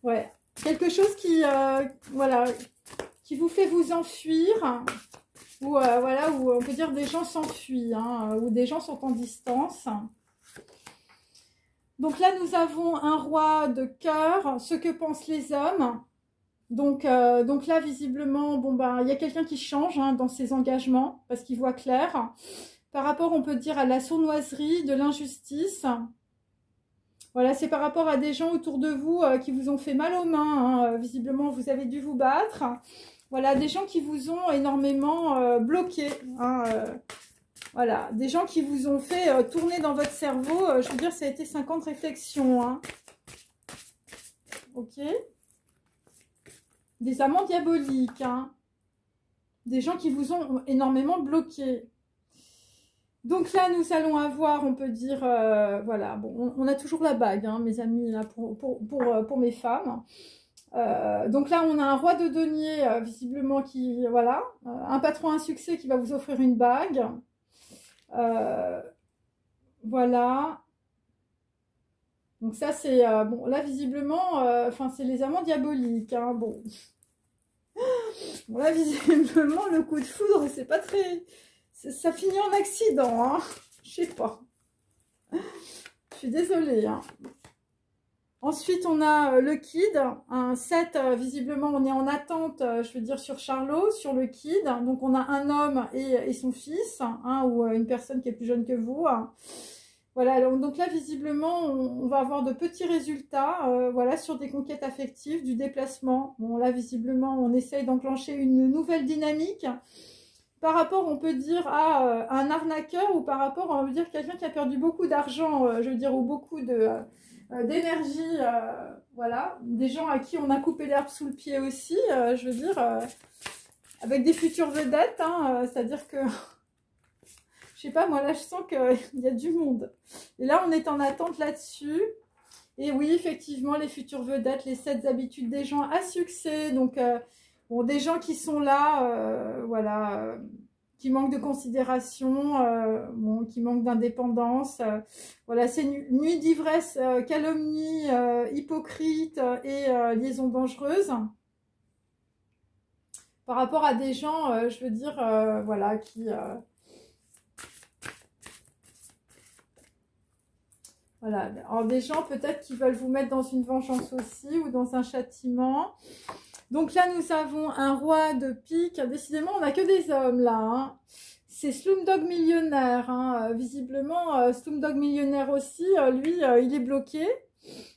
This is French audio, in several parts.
Ouais. Quelque chose qui, voilà, qui vous fait vous enfuir. Ou voilà, où on peut dire des gens s'enfuient, hein, ou des gens sont en distance. Donc là, nous avons un roi de cœur, ce que pensent les hommes. Donc là, visiblement, bon, ben, il y a quelqu'un qui change hein, dans ses engagements, parce qu'il voit clair. Par rapport, on peut dire, à la sournoiserie, de l'injustice. Voilà, c'est par rapport à des gens autour de vous qui vous ont fait mal aux mains. Hein. Visiblement, vous avez dû vous battre. Voilà, des gens qui vous ont énormément bloqué. Hein, voilà, des gens qui vous ont fait tourner dans votre cerveau. Je veux dire, ça a été 50 réflexions. Hein. Ok. Des amants diaboliques. Hein. Des gens qui vous ont énormément bloqué. Donc là, nous allons avoir, on peut dire, voilà, bon, on a toujours la bague, hein, mes amis, là, pour mes femmes. Donc là, on a un roi de denier, visiblement, qui, voilà, un patron à succès qui va vous offrir une bague. Voilà. Donc ça, c'est, bon, là, visiblement, enfin, c'est les amants diaboliques, hein, bon. Bon, là, visiblement, le coup de foudre, c'est pas très... Ça finit en accident, hein. Je sais pas. Je suis désolée, hein. Ensuite, on a le Kid, un 7, visiblement, on est en attente, je veux dire, sur Charlot, sur le Kid. Donc, on a un homme et son fils, hein, ou une personne qui est plus jeune que vous. Hein. Voilà, donc là, visiblement, on va avoir de petits résultats, voilà, sur des conquêtes affectives, du déplacement. Bon, là, visiblement, on essaye d'enclencher une nouvelle dynamique. Par rapport, on peut dire, à un arnaqueur ou par rapport, on veut dire, quelqu'un qui a perdu beaucoup d'argent, je veux dire, ou beaucoup d'énergie, voilà, des gens à qui on a coupé l'herbe sous le pied aussi, je veux dire, avec des futures vedettes, hein, c'est-à-dire que, je sais pas, moi là je sens qu'il y a du monde. Et là on est en attente là-dessus, et oui, effectivement, les futures vedettes, les 7 habitudes des gens à succès, donc, bon, des gens qui sont là, voilà... qui manque de considération, bon, qui manque d'indépendance. Voilà, c'est nuit d'ivresse, calomnie, hypocrite et liaison dangereuse. Par rapport à des gens, je veux dire, voilà, qui... voilà, alors des gens peut-être qui veulent vous mettre dans une vengeance aussi ou dans un châtiment. Donc là, nous avons un roi de pique. Décidément, on n'a que des hommes là. Hein. C'est Slumdog Millionnaire. Hein. Visiblement, Slumdog Millionnaire aussi, lui, il est bloqué.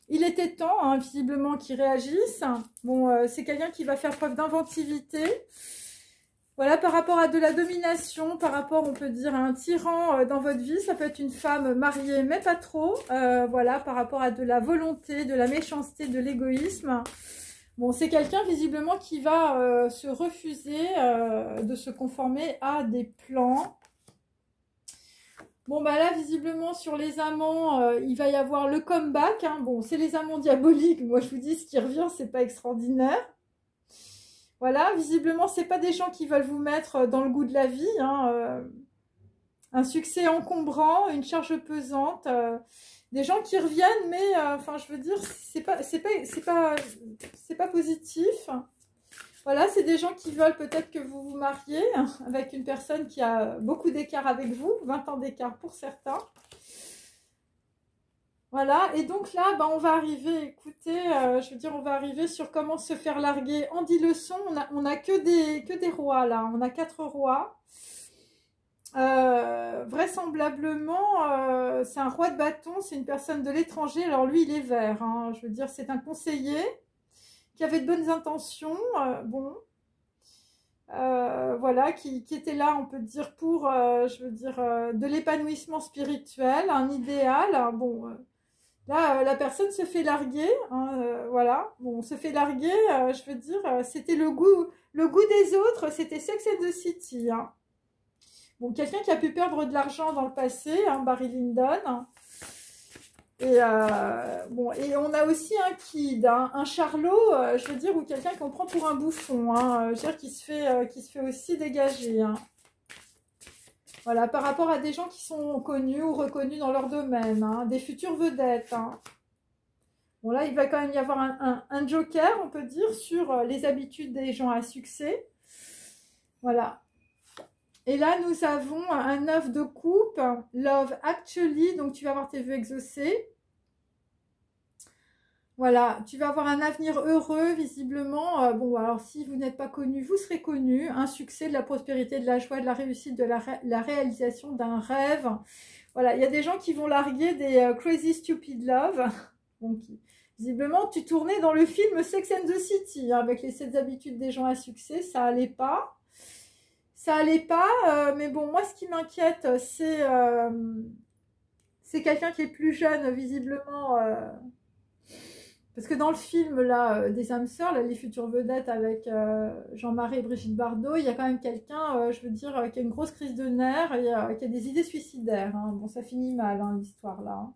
Il était temps, hein, visiblement, qu'il réagisse. Bon, c'est quelqu'un qui va faire preuve d'inventivité. Voilà, par rapport à de la domination, par rapport, on peut dire, à un tyran dans votre vie. Ça peut être une femme mariée, mais pas trop. Voilà, par rapport à de la volonté, de la méchanceté, de l'égoïsme. Bon, c'est quelqu'un visiblement qui va se refuser de se conformer à des plans. Bon, bah là, visiblement, sur les amants, il va y avoir le comeback. Hein. Bon, c'est les amants diaboliques. Moi, je vous dis, ce qui revient, c'est pas extraordinaire. Voilà, visiblement, c'est pas des gens qui veulent vous mettre dans le goût de la vie. Hein. Un succès encombrant, une charge pesante... des gens qui reviennent, mais enfin, je veux dire, c'est pas positif. Voilà, c'est des gens qui veulent peut-être que vous vous mariez avec une personne qui a beaucoup d'écart avec vous, 20 ans d'écart pour certains. Voilà, et donc là, bah, on va arriver, écoutez, je veux dire, on va arriver sur comment se faire larguer en 10 leçons. On a que des rois là, on a 4 rois. Vraisemblablement, c'est un roi de bâton, c'est une personne de l'étranger. Alors lui, il est vert, hein, je veux dire, c'est un conseiller qui avait de bonnes intentions, bon, voilà, qui était là, on peut dire, pour, je veux dire, de l'épanouissement spirituel, un idéal. Hein, bon, là, la personne se fait larguer, hein, voilà, bon, se fait larguer, je veux dire, c'était le goût des autres, c'était Sex and the City, hein. Bon, quelqu'un qui a pu perdre de l'argent dans le passé, hein, Barry Lyndon. Et, bon, et on a aussi un Kid, hein, un Charlot, je veux dire, ou quelqu'un qu'on prend pour un bouffon, hein, je veux dire, qui se fait aussi dégager. Hein. Voilà, par rapport à des gens qui sont connus ou reconnus dans leur domaine, hein, des futures vedettes. Hein. Bon, là, il va quand même y avoir un joker, on peut dire, sur les habitudes des gens à succès. Voilà. Et là, nous avons un 9 de coupe, Love Actually, donc tu vas avoir tes vœux exaucés. Voilà, tu vas avoir un avenir heureux, visiblement. Bon, alors si vous n'êtes pas connu, vous serez connu. Un succès, de la prospérité, de la joie, de la réussite, de la réalisation d'un rêve. Voilà, il y a des gens qui vont larguer des Crazy Stupid Love. Donc, visiblement, tu tournais dans le film Sex and the City, hein, avec les 7 habitudes des gens à succès. Ça allait pas. Ça allait pas, mais bon, moi, ce qui m'inquiète, c'est quelqu'un qui est plus jeune, visiblement... Parce que dans le film là, des âmes sœurs, là, les futures vedettes avec Jean-Marie et Brigitte Bardot, il y a quand même quelqu'un, je veux dire, qui a une grosse crise de nerfs et qui a des idées suicidaires. Hein. Bon, ça finit mal, hein, l'histoire là. Hein.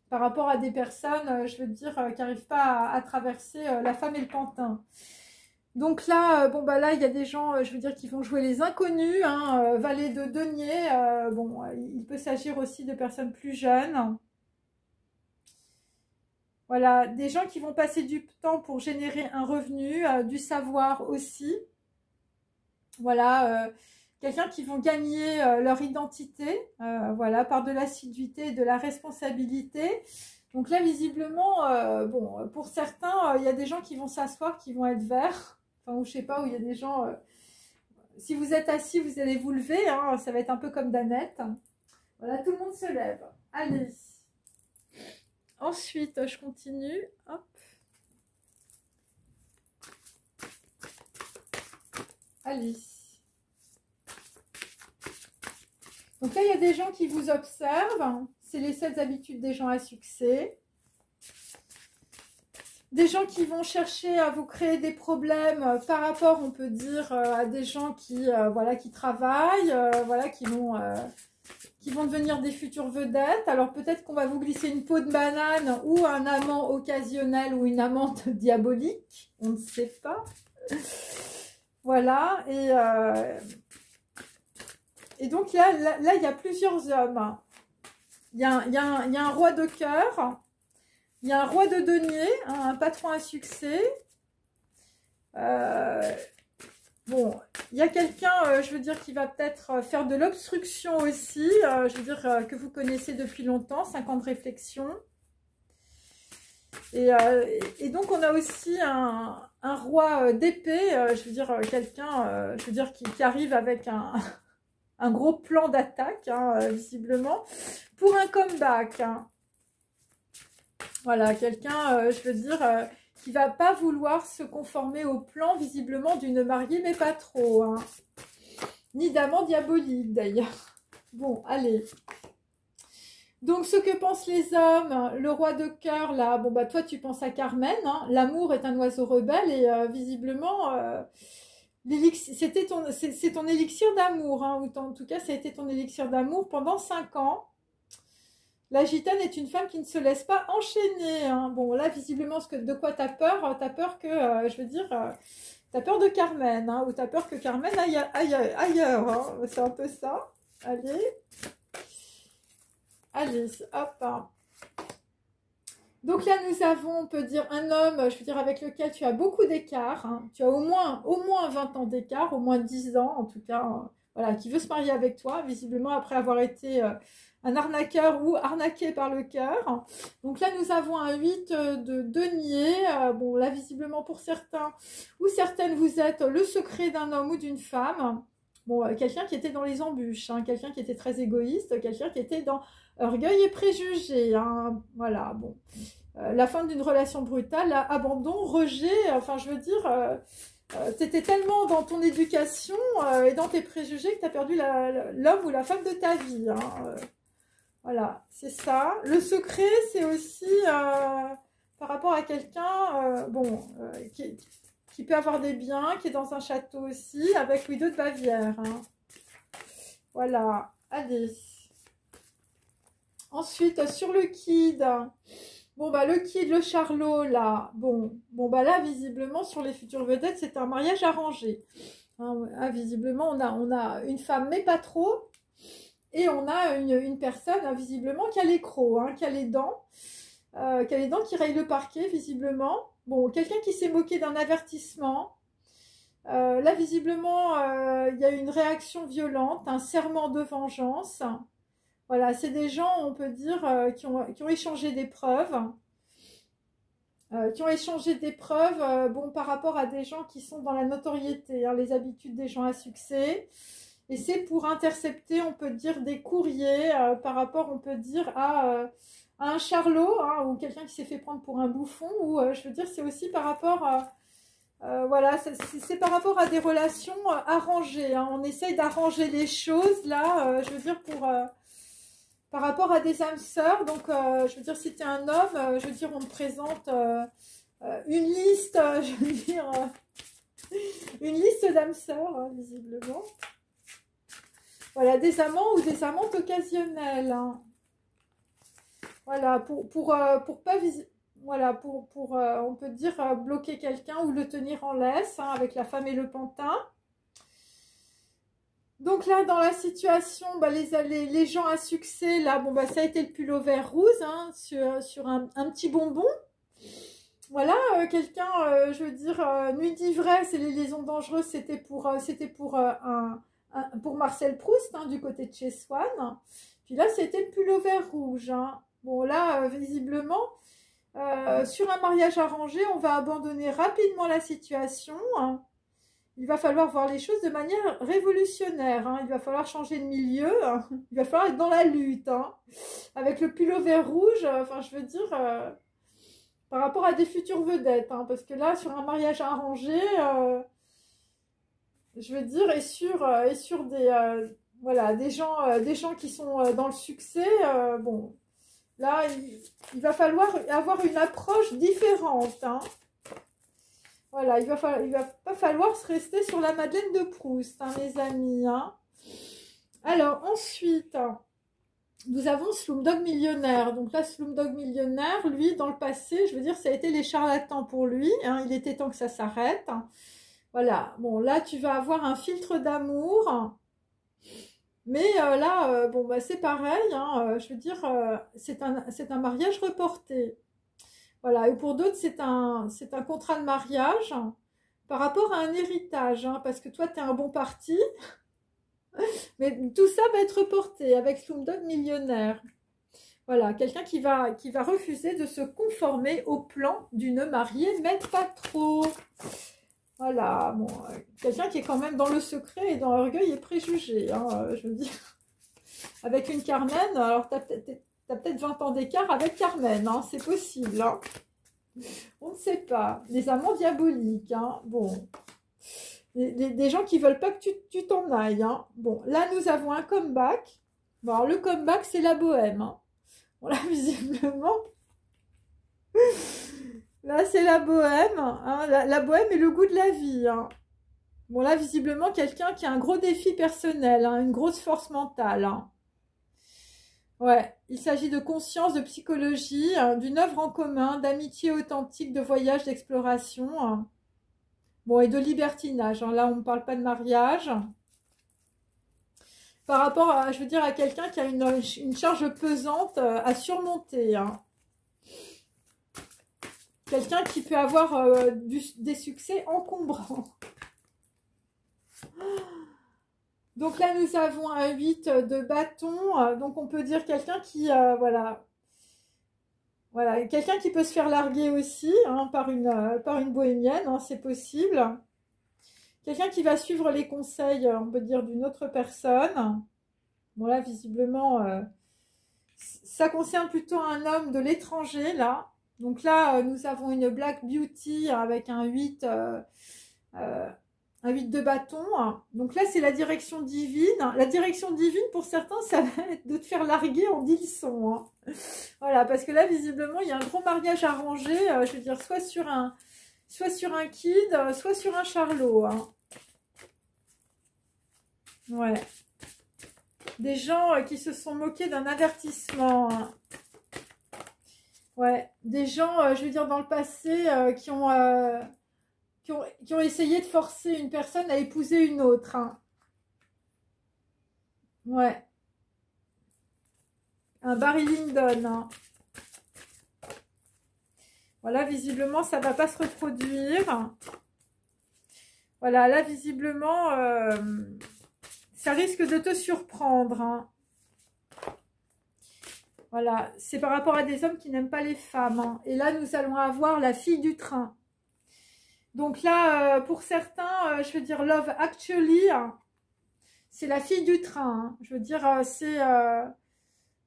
Par rapport à des personnes, je veux dire, qui n'arrivent pas à traverser la femme et le pantin. Donc là, bon, bah là, il y a des gens, je veux dire, qui vont jouer les inconnus, hein, valet de denier. Bon, il peut s'agir aussi de personnes plus jeunes. Voilà, des gens qui vont passer du temps pour générer un revenu, du savoir aussi. Voilà, quelqu'un qui vont gagner leur identité, voilà, par de l'assiduité et de la responsabilité. Donc là, visiblement, bon, pour certains, il y a des gens qui vont s'asseoir, qui vont être verts. Enfin, ou je sais pas, où il y a des gens... si vous êtes assis, vous allez vous lever, hein, ça va être un peu comme Danette. Voilà, tout le monde se lève. Allez. Ensuite, je continue. Hop. Alice. Donc là, il y a des gens qui vous observent. C'est les 7 habitudes des gens à succès. Des gens qui vont chercher à vous créer des problèmes par rapport, on peut dire, à des gens qui, voilà, qui travaillent, voilà, qui vont devenir des futures vedettes. Alors peut-être qu'on va vous glisser une peau de banane ou un amant occasionnel ou une amante diabolique. On ne sait pas. Voilà. Et donc là, il y a plusieurs hommes. Il y a un roi de cœur. Il y a un roi de denier, hein, un patron à succès. Bon, il y a quelqu'un, je veux dire, qui va peut-être faire de l'obstruction aussi. Je veux dire, que vous connaissez depuis longtemps, 5 ans de réflexion. Et donc, on a aussi un roi d'épée, je veux dire, quelqu'un, je veux dire, qui arrive avec un gros plan d'attaque, hein, visiblement, pour un comeback. Hein. Voilà, quelqu'un, je veux dire, qui va pas vouloir se conformer au plan, visiblement, d'une mariée, mais pas trop. Hein. Ni d'amant diabolique, d'ailleurs. Bon, allez. Donc, ce que pensent les hommes, le roi de cœur, là, bon, bah, toi, tu penses à Carmen. Hein. L'amour est un oiseau rebelle et visiblement, c'est ton élixir d'amour. Hein, ou en tout cas, ça a été ton élixir d'amour pendant 5 ans. La gitane est une femme qui ne se laisse pas enchaîner. Hein. Bon, là, visiblement, de quoi tu as peur? Tu as peur que, je veux dire, tu as peur de Carmen. Hein, ou tu as peur que Carmen aille ailleurs. Hein. C'est un peu ça. Allez. Allez, hop. Hein. Donc là, nous avons, on peut dire, un homme, je veux dire, avec lequel tu as beaucoup d'écart. Hein. Tu as au moins 20 ans d'écart, au moins 10 ans, en tout cas. Voilà, qui veut se marier avec toi, visiblement, après avoir été... un arnaqueur ou arnaqué par le cœur. Donc là, nous avons un 8 de denier. Bon, là, visiblement, pour certains ou certaines, vous êtes le secret d'un homme ou d'une femme. Bon, quelqu'un qui était dans les embûches, hein, quelqu'un qui était très égoïste, quelqu'un qui était dans orgueil et préjugés. Hein, voilà, bon. La fin d'une relation brutale, abandon, rejet, enfin, je veux dire... t'étais tellement dans ton éducation et dans tes préjugés que tu as perdu l'homme ou la femme de ta vie. Hein, voilà, c'est ça. Le secret, c'est aussi par rapport à quelqu'un bon, qui peut avoir des biens, qui est dans un château aussi, avec Louis II de Bavière. Hein. Voilà, allez. Ensuite, sur le kid. Bon, bah, le kid, le charlot, là. Bon, bah, là, visiblement, sur les futures vedettes, c'est un mariage arrangé. Hein, visiblement, on a une femme, mais pas trop. Et on a une personne, visiblement, qui a les crocs, hein, qui a les dents. qui a les dents qui rayent le parquet, visiblement. Bon, quelqu'un qui s'est moqué d'un avertissement. Là, visiblement, il y a une réaction violente, un serment de vengeance. Voilà, c'est des gens, on peut dire, qui ont échangé des preuves. Bon, par rapport à des gens qui sont dans la notoriété, hein, les habitudes des gens à succès. Et c'est pour intercepter, on peut dire, des courriers par rapport, on peut dire, à un charlot, hein, ou quelqu'un qui s'est fait prendre pour un bouffon, ou je veux dire, c'est aussi par rapport voilà, c'est par rapport à des relations arrangées, hein. On essaye d'arranger les choses, là, je veux dire, par rapport à des âmes sœurs. Donc, je veux dire, si tu es un homme, je veux dire, on te présente une liste, je veux dire, une liste d'âmes sœurs, hein, visiblement. Voilà, des amants ou des amantes occasionnelles, hein. Voilà, pour pas voilà, on peut dire bloquer quelqu'un ou le tenir en laisse, hein, avec la femme et le pantin. Donc là, dans la situation, bah, les gens à succès, là, bon, bah, ça a été le pullover rouge, hein, sur un petit bonbon. Voilà, quelqu'un, je veux dire, nuit d'ivresse et les liaisons dangereuses, c'était pour Marcel Proust, hein, du côté de chez Swann. Puis là, c'était le pullover rouge, hein. Bon, là, visiblement, sur un mariage arrangé, on va abandonner rapidement la situation, hein. Il va falloir voir les choses de manière révolutionnaire, hein. Il va falloir changer de milieu, hein. Il va falloir être dans la lutte, hein. Avec le pullover rouge, enfin, je veux dire, par rapport à des futures vedettes, hein, parce que là, sur un mariage arrangé, je veux dire, et sur des, voilà, des gens qui sont dans le succès, bon, là, il va falloir avoir une approche différente, hein. Voilà, il va pas falloir se rester sur la Madeleine de Proust, hein, les amis, hein. Alors, ensuite, nous avons Slumdog Millionnaire. Donc là, Slumdog Millionnaire, lui, dans le passé, je veux dire, ça a été les charlatans pour lui, hein. Il était temps que ça s'arrête, hein. Voilà, bon, là, tu vas avoir un filtre d'amour. Mais là, bon, bah, c'est pareil, hein, je veux dire, c'est un mariage reporté. Voilà, et pour d'autres, c'est un contrat de mariage par rapport à un héritage, hein, parce que toi, tu es un bon parti, mais tout ça va être reporté avec Slumdog Millionnaire. Voilà, quelqu'un qui va refuser de se conformer au plan d'une mariée, mais pas trop. Voilà, bon, quelqu'un qui est quand même dans le secret et dans l'orgueil et préjugé, hein, je veux dire. Avec une Carmen, alors tu as peut-être 20 ans d'écart avec Carmen, hein, c'est possible, hein. On ne sait pas. Les amants diaboliques, hein, bon. Des gens qui ne veulent pas que tu t'en ailles, hein. Bon, là, nous avons un comeback. Bon, alors, le comeback, c'est la bohème, hein. Bon, là, visiblement... Là, c'est la bohème, hein, la bohème et le goût de la vie, hein. Bon, là, visiblement, quelqu'un qui a un gros défi personnel, hein, une grosse force mentale, hein. Ouais, il s'agit de conscience, de psychologie, hein, d'une œuvre en commun, d'amitié authentique, de voyage, d'exploration, hein. Bon, et de libertinage, hein. Là, on ne parle pas de mariage. Par rapport à, je veux dire, à quelqu'un qui a une charge pesante à surmonter, hein. Quelqu'un qui peut avoir des succès encombrants. Donc là, nous avons un 8 de bâton. Donc, on peut dire quelqu'un qui, voilà, quelqu'un qui peut se faire larguer aussi, hein, par une bohémienne, hein, c'est possible. Quelqu'un qui va suivre les conseils, on peut dire, d'une autre personne. Bon, là, visiblement, ça concerne plutôt un homme de l'étranger, là. Donc là, nous avons une Black Beauty avec un 8 de bâton. Donc là, c'est la direction divine. La direction divine, pour certains, ça va être de te faire larguer en 10 leçons, hein. Voilà, parce que là, visiblement, il y a un gros mariage arrangé. Je veux dire, soit sur un kid, soit sur un charlot, hein. Ouais. Des gens qui se sont moqués d'un avertissement, hein. Ouais, des gens, je veux dire, dans le passé, qui ont essayé de forcer une personne à épouser une autre, hein. Ouais. Un Barry Lyndon, hein. Voilà, visiblement, ça ne va pas se reproduire. Voilà, là, visiblement, ça risque de te surprendre. Hein. Voilà, c'est par rapport à des hommes qui n'aiment pas les femmes. Hein. Et là, nous allons avoir la fille du train. Donc là, pour certains, je veux dire, Love Actually, hein, c'est la fille du train. Hein. Je veux dire, c'est...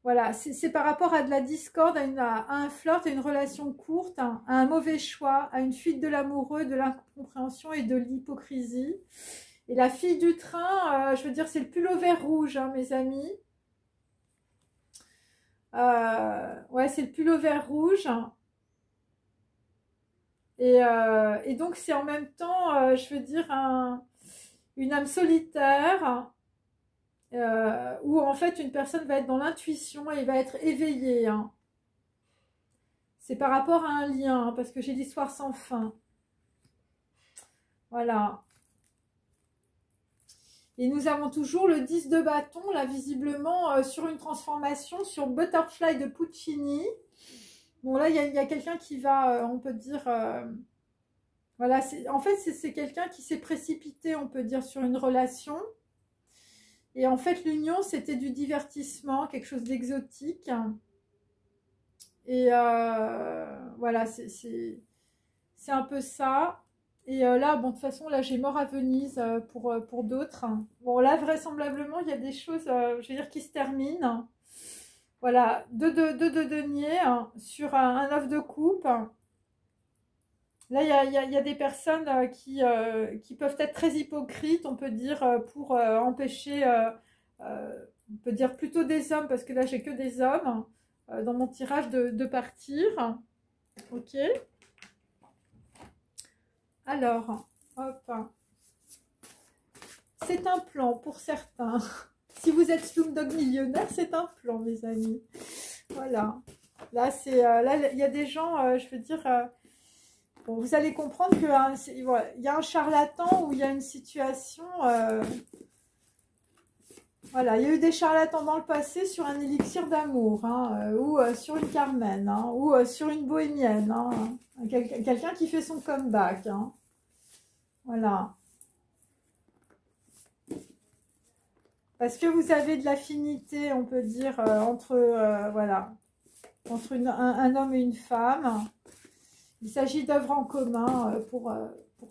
voilà, c'est par rapport à de la discorde, à un flirt, à une relation courte, hein, à un mauvais choix, à une fuite de l'amoureux, de l'incompréhension et de l'hypocrisie. Et la fille du train, je veux dire, c'est le pull au vert rouge, hein, mes amis. Ouais, c'est le pull au vert rouge. Et donc, c'est en même temps, je veux dire, une âme solitaire. Où en fait une personne va être dans l'intuition et va être éveillée. Hein. C'est par rapport à un lien, hein, parce que j'ai l'histoire sans fin. Voilà. Et nous avons toujours le 10 de bâton, là visiblement sur une transformation, sur Butterfly de Puccini. Bon là il y a quelqu'un qui va, on peut dire... voilà, en fait c'est quelqu'un qui s'est précipité, on peut dire, sur une relation. Et en fait, l'union, c'était du divertissement, quelque chose d'exotique. Et voilà, c'est un peu ça. Et là, bon, de toute façon, là, j'ai mort à Venise pour d'autres. Bon, là, vraisemblablement, il y a des choses, je veux dire, qui se terminent. Voilà, deux deniers hein, sur un œuf de coupe. Là, il y a des personnes qui peuvent être très hypocrites, on peut dire, pour empêcher, on peut dire plutôt des hommes, parce que là, j'ai que des hommes dans mon tirage de partir. Ok. Alors, hop. C'est un plan pour certains. Si vous êtes Slumdog millionnaire, c'est un plan, mes amis. Voilà. Là, là, il y a des gens, je veux dire... bon, vous allez comprendre qu'il voilà, y a un charlatan où il y a une situation... voilà, il y a eu des charlatans dans le passé sur un élixir d'amour, hein, ou sur une Carmen, hein, ou sur une bohémienne. Hein, quelqu'un qui fait son comeback. Hein. Voilà. Parce que vous avez de l'affinité, on peut dire, entre, voilà, entre un homme et une femme. Il s'agit d'œuvres en commun pour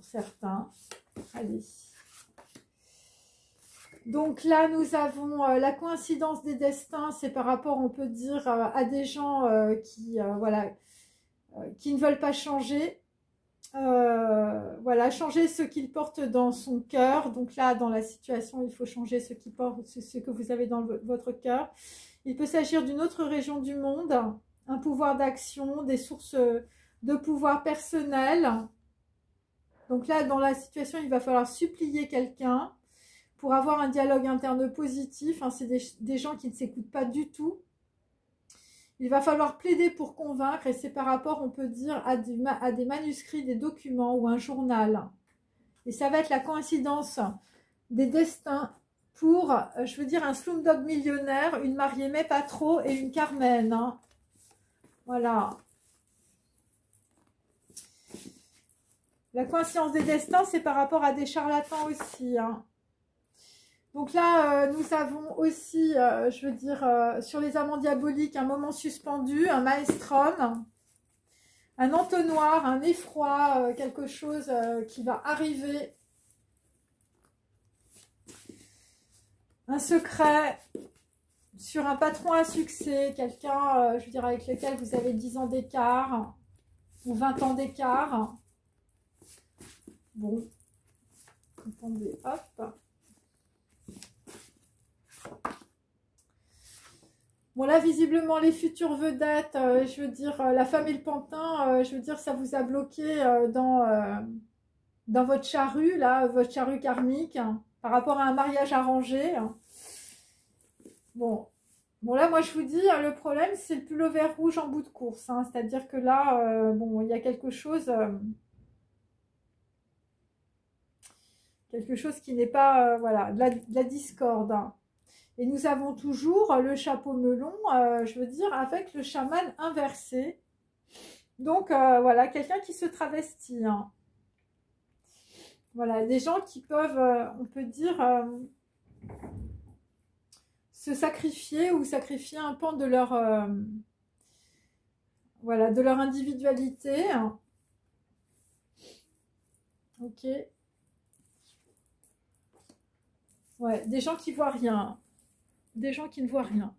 certains. Allez. Donc là, nous avons la coïncidence des destins. C'est par rapport, on peut dire, à des gens voilà, qui ne veulent pas changer. Voilà, changer ce qu'ils portent dans son cœur. Donc là, dans la situation, il faut changer ce que vous avez dans votre cœur. Il peut s'agir d'une autre région du monde, un pouvoir d'action, des sources de pouvoir personnel. Donc là, dans la situation, il va falloir supplier quelqu'un pour avoir un dialogue interne positif. Hein, c'est des gens qui ne s'écoutent pas du tout. Il va falloir plaider pour convaincre, et c'est par rapport, on peut dire, à des manuscrits, des documents ou un journal. Et ça va être la coïncidence des destins pour, je veux dire, un Slumdog millionnaire, une mariée mais pas trop et une Carmen. Hein. Voilà. La coïncidence des destins, c'est par rapport à des charlatans aussi. Hein. Donc là, nous avons aussi, je veux dire, sur les amants diaboliques, un moment suspendu, un maelstrom, un entonnoir, un effroi, quelque chose qui va arriver, un secret sur un patron à succès, quelqu'un, je veux dire, avec lequel vous avez 10 ans d'écart ou 20 ans d'écart. Bon, attendez, hop. Bon là, visiblement, les futures vedettes, je veux dire, la femme et le pantin, je veux dire, ça vous a bloqué dans votre charrue, là, votre charrue karmique, hein, par rapport à un mariage arrangé. Hein. Bon, là, moi, je vous dis, le problème, c'est le pull au vert rouge en bout de course. Hein, c'est-à-dire que là, bon, il y a quelque chose qui n'est pas, voilà, de la discorde. Hein. Et nous avons toujours le chapeau melon, je veux dire, avec le chaman inversé. Donc, voilà, quelqu'un qui se travestit. Hein. Voilà, des gens qui peuvent, on peut dire, se sacrifier ou sacrifier un pan de leur, voilà, de leur individualité. Ok. Ouais, des gens qui voient rien. Des gens qui ne voient rien.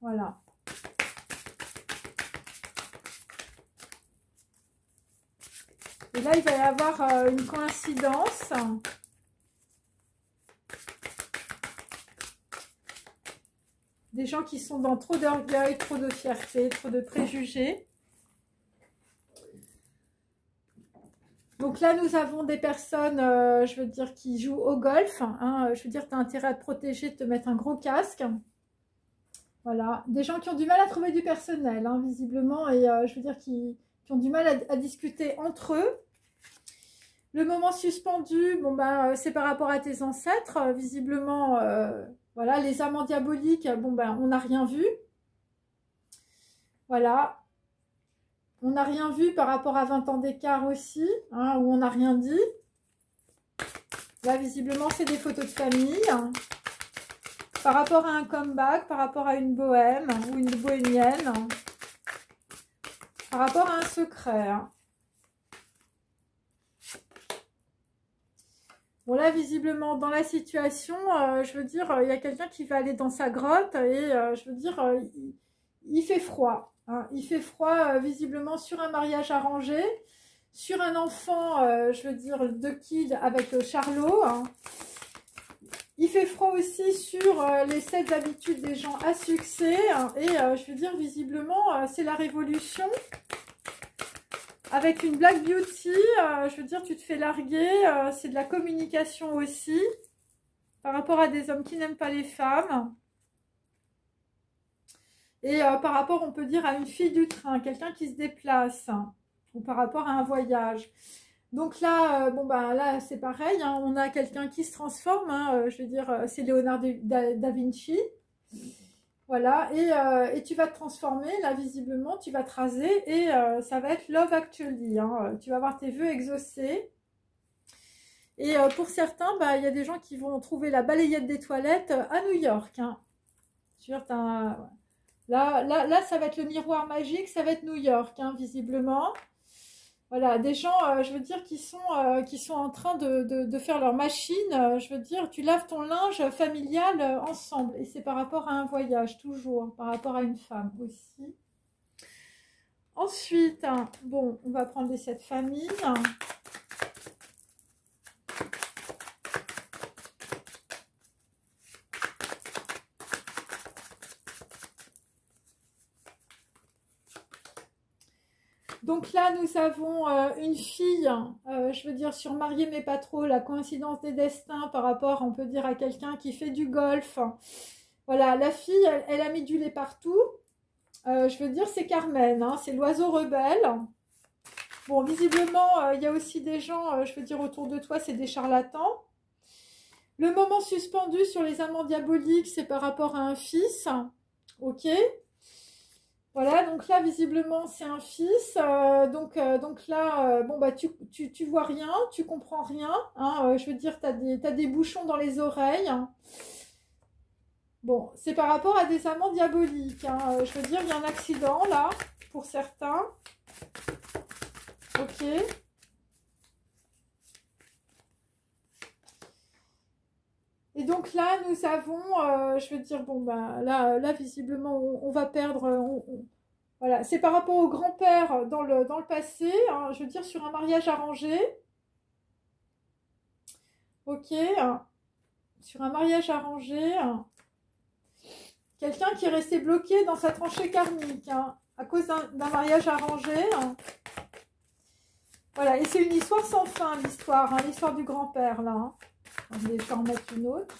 Voilà. Et là, il va y avoir une coïncidence. Des gens qui sont dans trop d'orgueil, trop de fierté, trop de préjugés. Donc là, nous avons des personnes, je veux dire, qui jouent au golf. Hein, je veux dire, tu as intérêt à te protéger, de te mettre un gros casque. Voilà. Des gens qui ont du mal à trouver du personnel, hein, visiblement, et je veux dire, qui ont du mal à discuter entre eux. Le moment suspendu, bon ben, c'est par rapport à tes ancêtres. Visiblement, voilà, les amants diaboliques, bon ben, on n'a rien vu. Voilà. On n'a rien vu par rapport à 20 ans d'écart aussi, hein, où on n'a rien dit. Là, visiblement, c'est des photos de famille. Hein. Par rapport à un comeback, par rapport à une bohème ou une bohémienne. Hein. Par rapport à un secret. Hein. Bon, là, visiblement, dans la situation, je veux dire, il y a quelqu'un qui va aller dans sa grotte et, je veux dire, il fait froid. Hein. Il fait froid, visiblement, sur un mariage arrangé, sur un enfant, je veux dire, de kid avec Charlot. Hein. Il fait froid aussi sur les 7 habitudes des gens à succès. Hein. Et, je veux dire, visiblement, c'est la révolution. Avec une Black Beauty, je veux dire, tu te fais larguer, c'est de la communication aussi, par rapport à des hommes qui n'aiment pas les femmes. Et par rapport, on peut dire, à une fille du train, quelqu'un qui se déplace, hein, ou par rapport à un voyage. Donc là, bon ben là, c'est pareil, hein, on a quelqu'un qui se transforme, hein, je veux dire, c'est Léonard da Vinci. Voilà, et tu vas te transformer, là, visiblement, tu vas te raser, et ça va être Love Actually, hein. Tu vas avoir tes vœux exaucés. Et pour certains, bah, y a des gens qui vont trouver la balayette des toilettes à New York. Hein. Là, ça va être le miroir magique, ça va être New York, hein, visiblement. Voilà, des gens, je veux dire, qui sont en train de faire leur machine. Je veux dire, tu laves ton linge familial ensemble. Et c'est par rapport à un voyage, toujours. Par rapport à une femme aussi. Ensuite, hein, bon, on va prendre les 7 familles. Donc là, nous avons une fille, je veux dire, sur Marier mais pas trop, la coïncidence des destins par rapport, on peut dire, à quelqu'un qui fait du golf. Voilà, la fille, elle a mis du lait partout. Je veux dire, c'est Carmen, hein, c'est l'oiseau rebelle. Bon, visiblement, il y a aussi des gens, je veux dire, autour de toi, c'est des charlatans. Le moment suspendu sur les amants diaboliques, c'est par rapport à un fils. Ok. Voilà, donc là, visiblement, c'est un fils. Donc là, bon, bah, tu vois rien, tu comprends rien. Hein, je veux dire, t'as des bouchons dans les oreilles. Hein. Bon, c'est par rapport à des amants diaboliques. Hein. Je veux dire, il y a un accident, là, pour certains. Ok. Et donc là, nous avons, je veux dire, bon, bah, là visiblement, on va perdre... voilà, c'est par rapport au grand-père dans le passé, hein, je veux dire, sur un mariage arrangé. Ok. Sur un mariage arrangé. Quelqu'un qui est resté bloqué dans sa tranchée karmique, hein, à cause d'un mariage arrangé. Hein. Voilà, et c'est une histoire sans fin, l'histoire, hein, l'histoire du grand-père, là. Hein. Je vais en mettre une autre.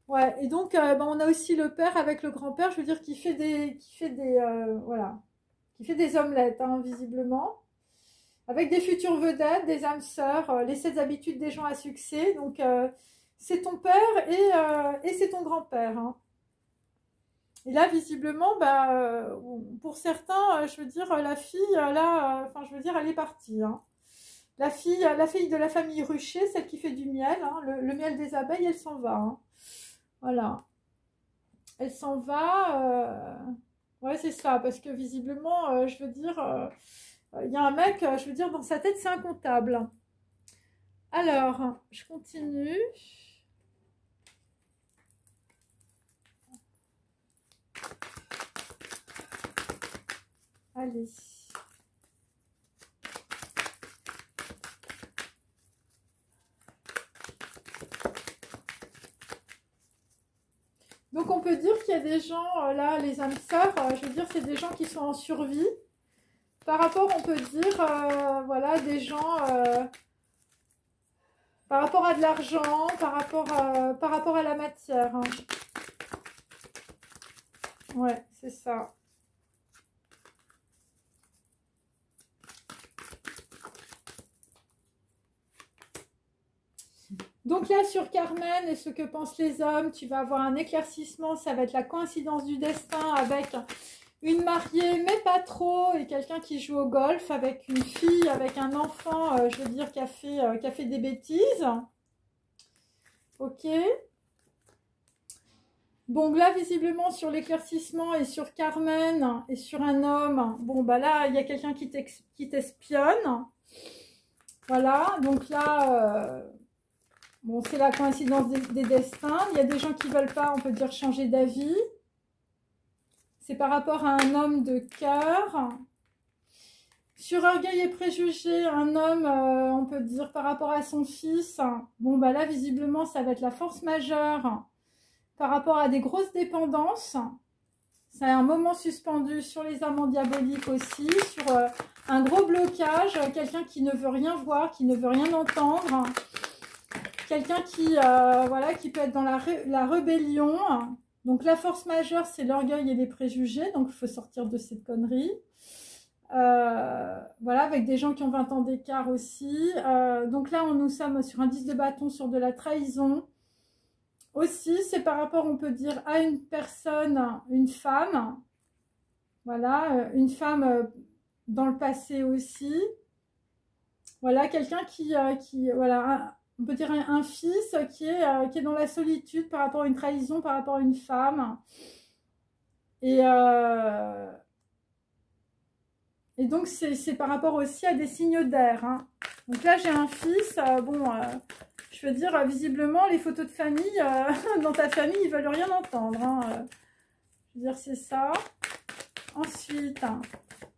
Ouais, et donc, ben, on a aussi le père avec le grand-père, je veux dire, qui fait des voilà, qui fait des omelettes, hein, visiblement. Avec des futures vedettes, des âmes sœurs, les 7 habitudes des gens à succès. Donc, c'est ton père et c'est ton grand-père. Hein. Et là, visiblement, bah, pour certains, je veux dire, la fille, là, enfin, je veux dire, elle est partie. Hein. La fille de la famille Rucher, celle qui fait du miel, hein, le miel des abeilles, elle s'en va. Hein. Voilà. Elle s'en va. Ouais, c'est ça, parce que visiblement, je veux dire, il y a un mec, je veux dire, dans sa tête, c'est un comptable. Alors, je continue. Allez. Donc on peut dire qu'il y a des gens, là, les âmes sœurs, je veux dire, c'est des gens qui sont en survie. Par rapport, on peut dire, voilà, des gens, par rapport à de l'argent, par rapport à la matière. Hein. Ouais, c'est ça. Donc là, sur Carmen et ce que pensent les hommes, tu vas avoir un éclaircissement. Ça va être la coïncidence du destin avec une mariée, mais pas trop, et quelqu'un qui joue au golf avec une fille, avec un enfant, je veux dire, qui a fait des bêtises. Ok. Bon, là, visiblement, sur l'éclaircissement et sur Carmen et sur un homme, bon, bah là, il y a quelqu'un qui t'espionne. Voilà, donc là... bon, c'est la coïncidence des destins. Il y a des gens qui ne veulent pas, on peut dire, changer d'avis. C'est par rapport à un homme de cœur. Sur orgueil et préjugés, un homme, on peut dire, par rapport à son fils. Bon, bah là, visiblement, ça va être la force majeure. Par rapport à des grosses dépendances. C'est un moment suspendu sur les amants diaboliques aussi. Sur un gros blocage. Quelqu'un qui ne veut rien voir, qui ne veut rien entendre. Quelqu'un qui, voilà, qui peut être dans la rébellion. Donc la force majeure, c'est l'orgueil et les préjugés. Donc il faut sortir de cette connerie. Voilà, avec des gens qui ont 20 ans d'écart aussi. Donc là, nous sommes sur un 10 de bâton, sur de la trahison. Aussi, c'est par rapport, on peut dire, à une personne, une femme. Voilà, une femme dans le passé aussi. Voilà, quelqu'un qui voilà... on peut dire un fils qui est dans la solitude par rapport à une trahison, par rapport à une femme. Et donc, c'est par rapport aussi à des signes d'air. Hein. Donc là, j'ai un fils. Bon, je veux dire, visiblement, les photos de famille, dans ta famille, ils veulent rien entendre. Hein. Je veux dire, c'est ça. Ensuite, hein,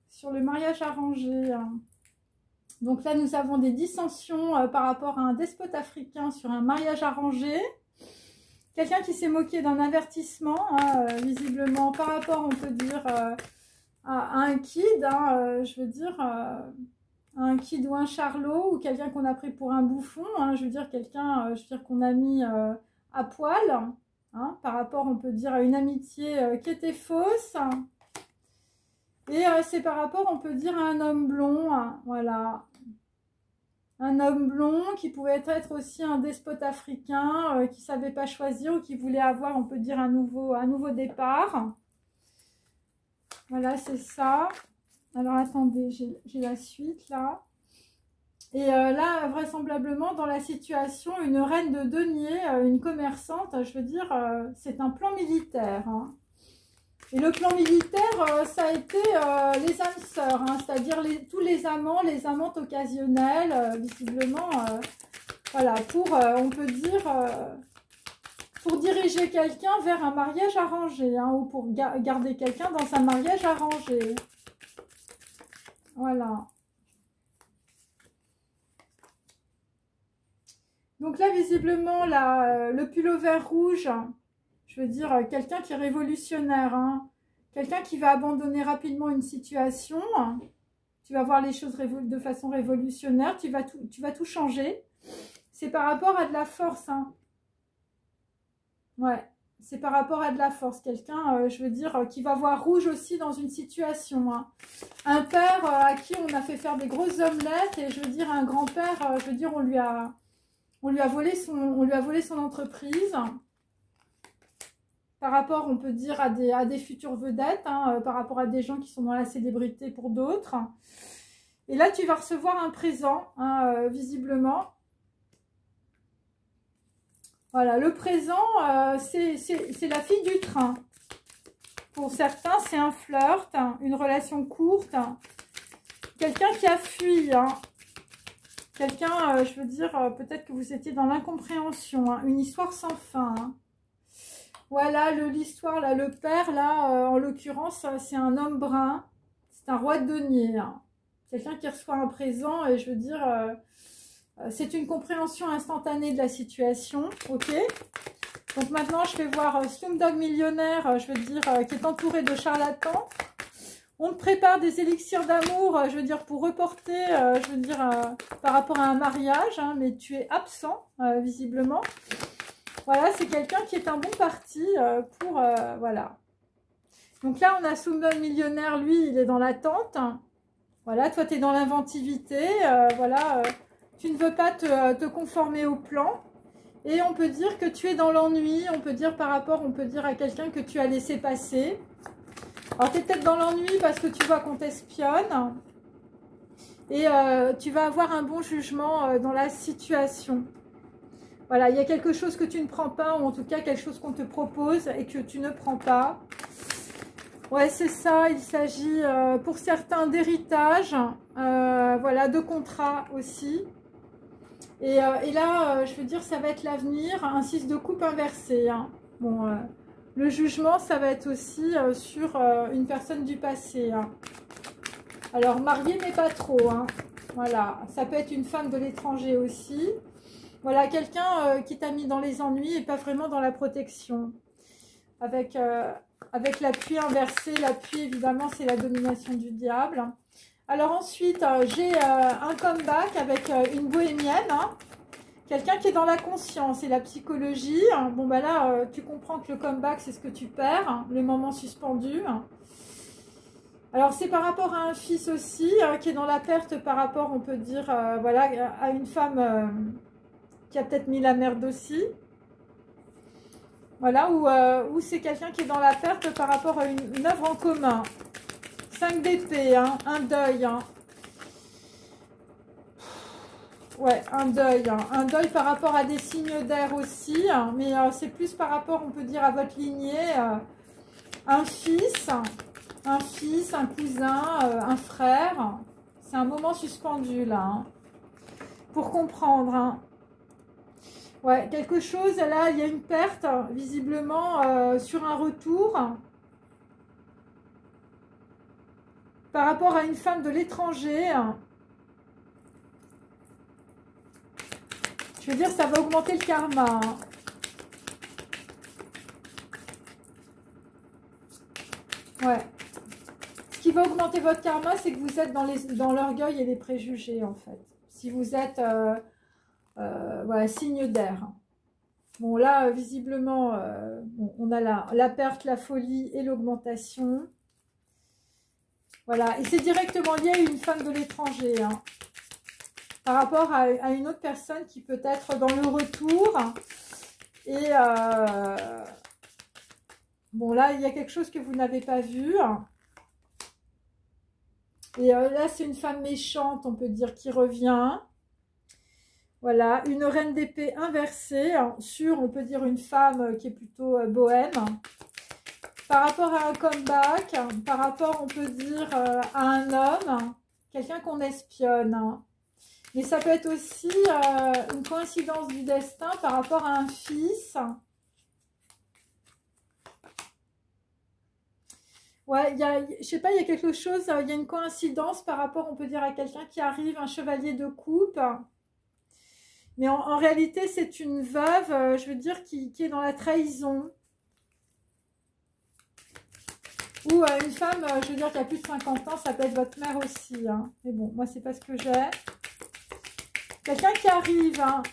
sur le mariage arrangé... Hein. Donc là, nous avons des dissensions par rapport à un despote africain sur un mariage arrangé. Quelqu'un qui s'est moqué d'un avertissement, hein, visiblement, par rapport, on peut dire, à un kid. Hein, je veux dire, un kid ou un charlot, ou quelqu'un qu'on a pris pour un bouffon. Hein, je veux dire, quelqu'un qu'on a mis à poil. Hein, par rapport, on peut dire, à une amitié qui était fausse. Et c'est par rapport, on peut dire, à un homme blond. Hein, voilà. Un homme blond qui pouvait être aussi un despote africain qui ne savait pas choisir ou qui voulait avoir, on peut dire, un nouveau départ. Voilà, c'est ça. Alors, attendez, j'ai la suite, là. Et là, vraisemblablement, dans la situation, une reine de denier, une commerçante, je veux dire, c'est un plan militaire. Hein. Et le plan militaire, ça a été les âmes sœurs, hein, c'est-à-dire tous les amants, les amantes occasionnelles, visiblement, voilà, pour, on peut dire, pour diriger quelqu'un vers un mariage arrangé, hein, ou pour garder quelqu'un dans un mariage arrangé. Voilà. Donc là, visiblement, le pull-over rouge... Je veux dire, quelqu'un qui est révolutionnaire, hein. Quelqu'un qui va abandonner rapidement une situation. Tu vas voir les choses de façon révolutionnaire. Tu vas tout changer. C'est par rapport à de la force. Hein. Ouais, c'est par rapport à de la force. Quelqu'un, je veux dire, qui va voir rouge aussi dans une situation. Hein. Un père à qui on a fait faire des grosses omelettes. Et je veux dire, un grand-père, je veux dire, on lui a volé son entreprise. par rapport, on peut dire, à des futures vedettes, hein, par rapport à des gens qui sont dans la célébrité pour d'autres. Et là, tu vas recevoir un présent, hein, visiblement. Voilà, le présent, c'est la fille du train. Pour certains, c'est un flirt, hein, une relation courte. Quelqu'un qui a fui, hein. Quelqu'un, je veux dire, peut-être que vous étiez dans l'incompréhension, hein, une histoire sans fin. Hein. Voilà, l'histoire, là, le père, là, en l'occurrence, c'est un homme brun. C'est un roi de denier. Hein. Quelqu'un qui reçoit un présent, et je veux dire, c'est une compréhension instantanée de la situation, ok? Donc maintenant, je vais voir Slumdog Millionnaire, je veux dire, qui est entouré de charlatans. On te prépare des élixirs d'amour, je veux dire, pour reporter, je veux dire, par rapport à un mariage, hein, mais tu es absent, visiblement. Voilà, c'est quelqu'un qui est un bon parti pour, voilà. Donc là, on a Slumdog Millionnaire, lui, il est dans l'attente. Voilà, toi, tu es dans l'inventivité, voilà, tu ne veux pas te conformer au plan. Et on peut dire que tu es dans l'ennui, on peut dire par rapport, on peut dire à quelqu'un que tu as laissé passer. Alors, tu es peut-être dans l'ennui parce que tu vois qu'on t'espionne. Et tu vas avoir un bon jugement dans la situation. Voilà, il y a quelque chose que tu ne prends pas, ou en tout cas quelque chose qu'on te propose et que tu ne prends pas. Ouais, c'est ça, il s'agit pour certains d'héritage, voilà, de contrat aussi. Et là, je veux dire, ça va être l'avenir, un 6 de coupe inversé. Hein. Bon, le jugement, ça va être aussi sur une personne du passé. Hein. Alors, mariée, mais pas trop. Hein. Voilà, ça peut être une femme de l'étranger aussi. Voilà, quelqu'un qui t'a mis dans les ennuis et pas vraiment dans la protection. Avec l'appui inversé, l'appui, évidemment, c'est la domination du diable. Alors ensuite, j'ai un comeback avec une bohémienne, hein. Quelqu'un qui est dans la conscience et la psychologie. Hein. Bon, bah là, tu comprends que le comeback, c'est ce que tu perds, hein, le moment suspendu. Hein. Alors, c'est par rapport à un fils aussi, qui est dans la perte par rapport, on peut dire, voilà, à une femme qui a peut-être mis la merde aussi. Voilà, ou c'est quelqu'un qui est dans la perte par rapport à une œuvre en commun. 5 d'épée, hein, un deuil. Hein. Ouais, un deuil par rapport à des signes d'air aussi, hein, mais c'est plus par rapport, on peut dire, à votre lignée. Un fils, un cousin, un frère. C'est un moment suspendu là, hein, pour comprendre. Hein. Ouais, quelque chose, là, il y a une perte, visiblement, sur un retour. Par rapport à une femme de l'étranger. Je veux dire, ça va augmenter le karma. Ouais. Ce qui va augmenter votre karma, c'est que vous êtes dans l'orgueil et les préjugés, en fait. Si vous êtes, voilà, signe d'air. Bon, là, visiblement, bon, on a la perte, la folie et l'augmentation. Voilà, et c'est directement lié à une femme de l'étranger, hein, par rapport à une autre personne qui peut être dans le retour. Et bon, là, il y a quelque chose que vous n'avez pas vu. Et là, c'est une femme méchante, on peut dire, qui revient. Voilà, une reine d'épée inversée, hein, sur, on peut dire, une femme qui est plutôt bohème. Par rapport à un comeback, par rapport, on peut dire, à un homme, quelqu'un qu'on espionne. Hein. Mais ça peut être aussi une coïncidence du destin par rapport à un fils. Ouais, je sais pas, il y a quelque chose, il y a une coïncidence par rapport, on peut dire, à quelqu'un qui arrive, un chevalier de coupe. Mais en réalité, c'est une veuve, je veux dire, qui est dans la trahison. Ou une femme, je veux dire, qui a plus de 50 ans, ça peut être votre mère aussi. Hein. Mais bon, moi, c'est pas ce que j'ai. Quelqu'un qui arrive. Hein.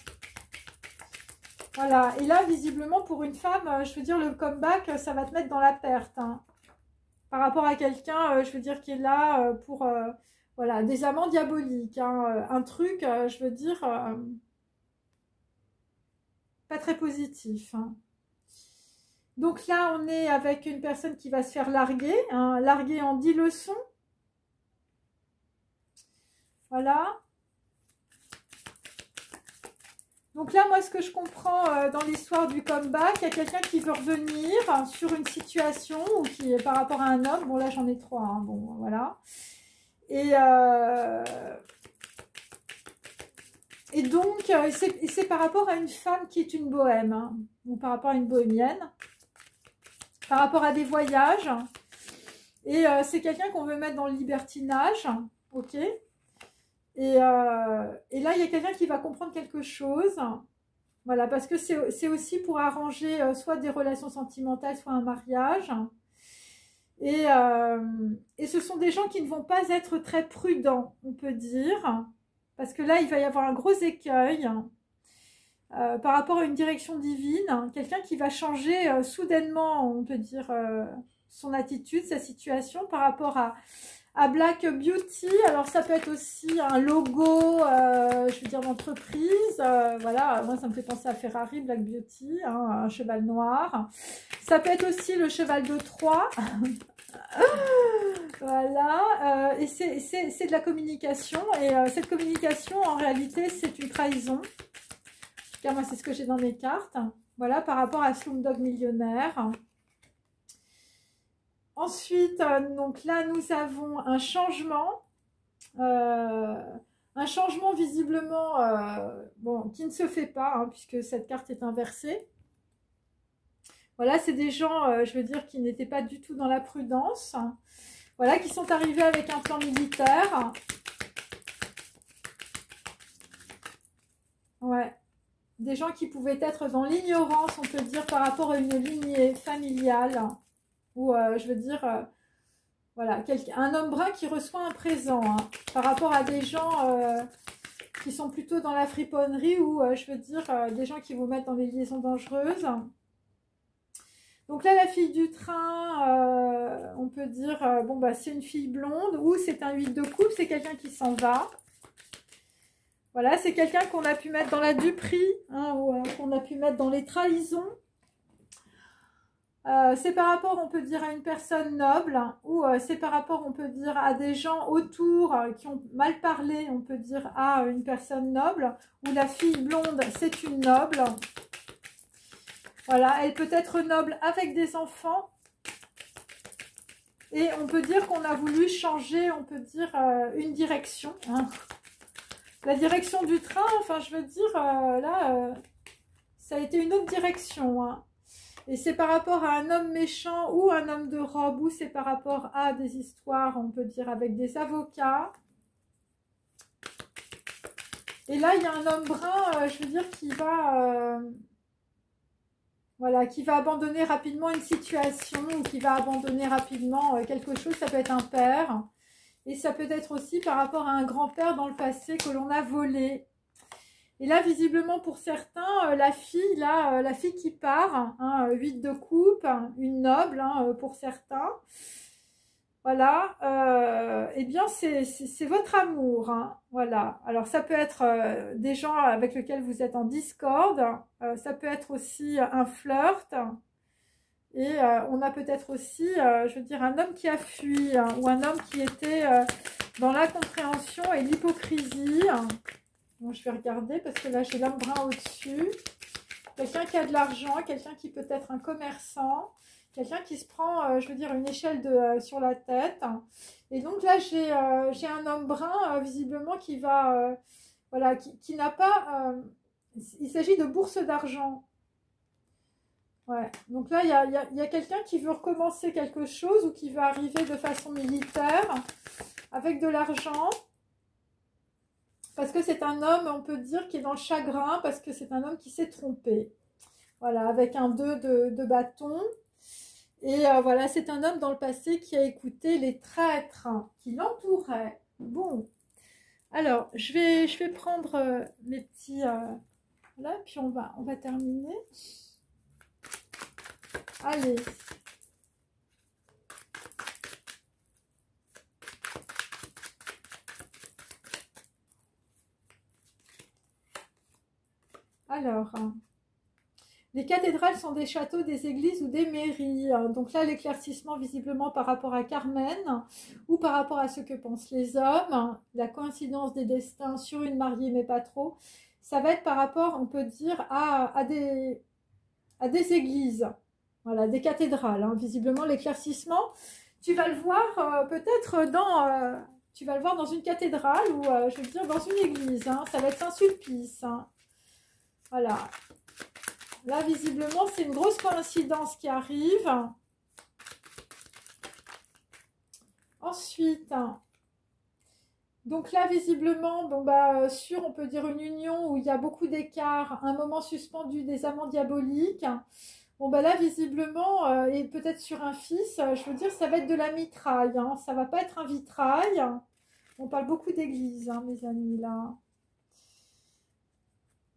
Voilà. Et là, visiblement, pour une femme, je veux dire, le comeback, ça va te mettre dans la perte. Hein. Par rapport à quelqu'un, je veux dire, qui est là pour, voilà, des amants diaboliques. Hein. Un truc, je veux dire, pas très positif. Hein. Donc là, on est avec une personne qui va se faire larguer, hein, larguer en 10 leçons. Voilà. Donc là, moi, ce que je comprends dans l'histoire du comeback, il y a quelqu'un qui veut revenir sur une situation ou qui est par rapport à un homme. Bon, là, j'en ai 3. Hein, bon, voilà. Et donc, c'est par rapport à une femme qui est une bohème, hein, ou par rapport à une bohémienne, par rapport à des voyages. Et c'est quelqu'un qu'on veut mettre dans le libertinage, ok. Et là, il y a quelqu'un qui va comprendre quelque chose. Voilà, parce que c'est aussi pour arranger soit des relations sentimentales, soit un mariage. Et ce sont des gens qui ne vont pas être très prudents, on peut dire. Parce que là, il va y avoir un gros écueil par rapport à une direction divine. Quelqu'un qui va changer soudainement, on peut dire, son attitude, sa situation par rapport à Black Beauty. Alors ça peut être aussi un logo, je veux dire, d'entreprise. Voilà, moi ça me fait penser à Ferrari, Black Beauty, hein, un cheval noir. Ça peut être aussi le cheval de Troie. Voilà, et c'est de la communication. Et cette communication, en réalité, c'est une trahison. En tout cas, moi, c'est ce que j'ai dans mes cartes. Voilà, par rapport à Slumdog Millionnaire. Ensuite, donc là, nous avons un changement visiblement bon, qui ne se fait pas, hein, puisque cette carte est inversée. Voilà, c'est des gens, je veux dire, qui n'étaient pas du tout dans la prudence. Voilà, qui sont arrivés avec un plan militaire. Ouais. Des gens qui pouvaient être dans l'ignorance, on peut dire, par rapport à une lignée familiale. Ou, je veux dire, voilà, un homme brun qui reçoit un présent. Hein, par rapport à des gens qui sont plutôt dans la friponnerie ou, je veux dire, des gens qui vous mettent dans des liaisons dangereuses. Donc là, la fille du train, on peut dire, bon, bah, c'est une fille blonde ou c'est un 8 de coupe, c'est quelqu'un qui s'en va. Voilà, c'est quelqu'un qu'on a pu mettre dans la duperie, hein, ou qu'on a pu mettre dans les trahisons. C'est par rapport, on peut dire, à une personne noble, ou c'est par rapport, on peut dire, à des gens autour qui ont mal parlé, on peut dire, à une personne noble, ou la fille blonde, c'est une noble. Voilà, elle peut être noble avec des enfants. Et on peut dire qu'on a voulu changer, on peut dire, une direction. Hein. La direction du train, enfin, je veux dire, là, ça a été une autre direction. Hein. Et c'est par rapport à un homme méchant ou un homme de robe, ou c'est par rapport à des histoires, on peut dire, avec des avocats. Et là, il y a un homme brun, je veux dire, qui va... voilà, qui va abandonner rapidement une situation ou qui va abandonner rapidement quelque chose. Ça peut être un père et ça peut être aussi par rapport à un grand-père dans le passé que l'on a volé. Et là, visiblement, pour certains, la fille, là, la fille qui part, hein, 8 de coupe, une noble hein, pour certains. Voilà, eh bien, c'est votre amour. Hein, voilà. Alors, ça peut être des gens avec lesquels vous êtes en discorde. Ça peut être aussi un flirt. Et on a peut-être aussi, je veux dire, un homme qui a fui. Hein, ou un homme qui était dans l'incompréhension et l'hypocrisie. Bon, je vais regarder parce que là, j'ai l'homme brun au-dessus. Quelqu'un qui a de l'argent, quelqu'un qui peut être un commerçant. Quelqu'un qui se prend, je veux dire, une échelle sur la tête. Et donc là, j'ai un homme brun, visiblement, qui va... voilà, qui n'a pas... il s'agit de bourse d'argent. Ouais. Donc là, il y a quelqu'un qui veut recommencer quelque chose ou qui va arriver de façon militaire avec de l'argent. Parce que c'est un homme, on peut dire, qui est dans le chagrin parce que c'est un homme qui s'est trompé. Voilà, avec un 2 de bâton. Et voilà, c'est un homme dans le passé qui a écouté les traîtres qui l'entouraient. Bon, alors, je vais prendre mes petits... là, puis on va terminer. Allez. Alors, Les cathédrales sont des châteaux, des églises ou des mairies. Donc là, l'éclaircissement visiblement par rapport à Carmen ou par rapport à ce que pensent les hommes, la coïncidence des destins sur une mariée mais pas trop, ça va être par rapport, on peut dire, à des églises, voilà, des cathédrales. Visiblement, l'éclaircissement, tu vas le voir peut-être tu vas le voir dans une cathédrale ou, je veux dire, dans une église. Ça va être Saint-Sulpice. Voilà. Là, visiblement, c'est une grosse coïncidence qui arrive. Ensuite, donc là, visiblement, bon, sur, on peut dire une union où il y a beaucoup d'écart, un moment suspendu des amants diaboliques. Bon, là, visiblement, et peut-être sur un fils, je veux dire, ça va être de la mitraille. Ça va pas être un vitrail. On parle beaucoup d'église, mes amis, là.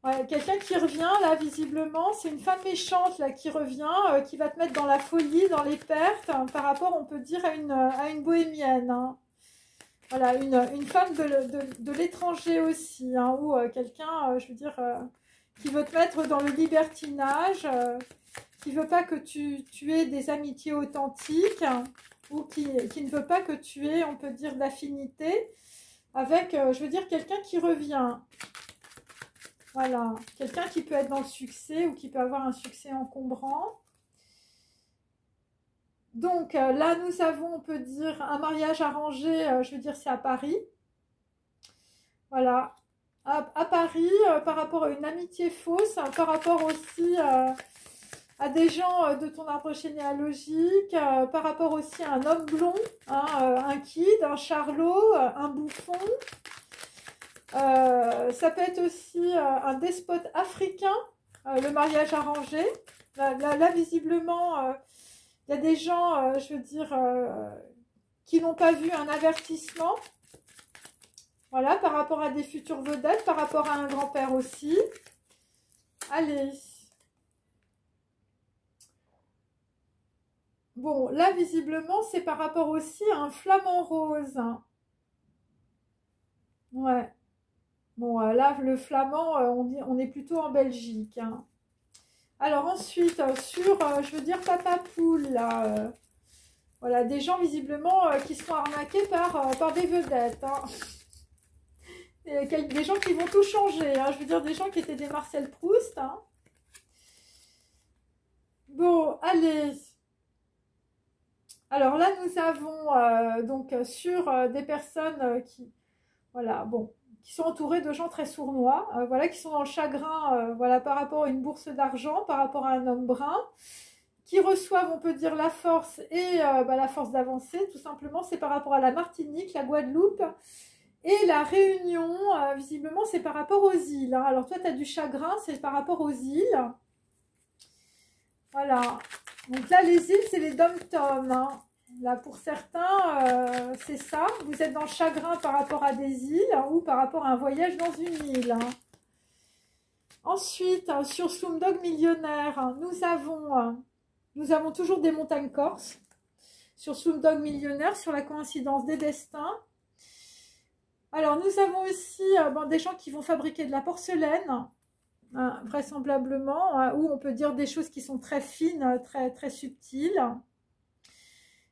Ouais, quelqu'un qui revient, là, visiblement, c'est une femme méchante, là, qui revient, qui va te mettre dans la folie, dans les pertes, par rapport, on peut dire, à une bohémienne. Voilà, une femme de l'étranger aussi, ou quelqu'un, je veux dire, qui veut te mettre dans le libertinage, qui veut pas que tu aies des amitiés authentiques, ou qui ne veut pas que tu aies, on peut dire, d'affinité avec, je veux dire, quelqu'un qui revient. Voilà, quelqu'un qui peut être dans le succès ou qui peut avoir un succès encombrant. Donc là, nous avons, on peut dire, un mariage arrangé, je veux dire, c'est à Paris. Voilà, à Paris, par rapport à une amitié fausse, par rapport aussi à des gens de ton arbre généalogique, par rapport aussi à un homme blond, un kid, un charlot, un bouffon. Ça peut être aussi un despote africain, le mariage arrangé. Là visiblement, il y a des gens, je veux dire, qui n'ont pas vu un avertissement. Voilà, par rapport à des futures vedettes, par rapport à un grand-père aussi. Allez. Bon, là, visiblement, c'est par rapport aussi à un flamant rose. Ouais. Bon, là, le flamand, on est plutôt en Belgique. Alors ensuite, sur, je veux dire, Papa Poule, là, voilà, des gens visiblement qui sont arnaqués par des vedettes. Et des gens qui vont tout changer. Je veux dire, des gens qui étaient des Marcel Proust. Bon, allez. Alors là, nous avons donc sur des personnes qui, voilà, bon, qui sont entourés de gens très sournois, voilà, qui sont dans le chagrin, voilà, par rapport à une bourse d'argent, par rapport à un homme brun, qui reçoivent, on peut dire, la force et la force d'avancer, tout simplement, c'est par rapport à la Martinique, la Guadeloupe et la Réunion, visiblement, c'est par rapport aux îles. Alors toi, tu as du chagrin, c'est par rapport aux îles. Voilà. Donc là, les îles, c'est les dom-toms, Là, pour certains, c'est ça. Vous êtes dans le chagrin par rapport à des îles ou par rapport à un voyage dans une île. Ensuite, sur Slumdog Millionnaire, nous avons toujours des montagnes corses. Sur Slumdog Millionnaire, sur la coïncidence des destins. Alors, nous avons aussi des gens qui vont fabriquer de la porcelaine, vraisemblablement, ou on peut dire des choses qui sont très fines, très, très subtiles.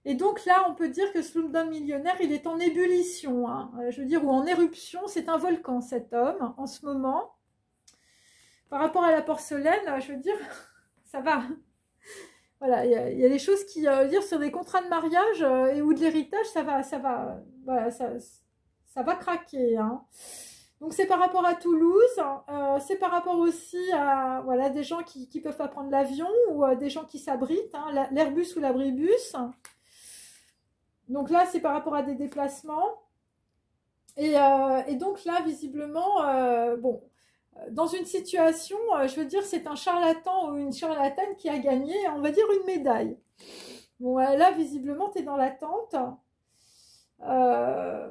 Et donc là, on peut dire que Slumdog Millionnaire, il est en ébullition, je veux dire, ou en éruption. C'est un volcan, cet homme, en ce moment. Par rapport à la porcelaine, je veux dire, ça va. Voilà, il y a des choses qui, dire sur des contrats de mariage et ou de l'héritage, ça va, voilà, ça va craquer. Donc c'est par rapport à Toulouse, c'est par rapport aussi à, voilà, des gens qui ne peuvent pas prendre l'avion ou des gens qui s'abritent, l'Airbus ou l'abribus. Donc là, c'est par rapport à des déplacements. Et donc là, visiblement, bon, dans une situation, je veux dire, c'est un charlatan ou une charlatane qui a gagné, on va dire, une médaille. Bon, là, visiblement, tu es dans l'attente.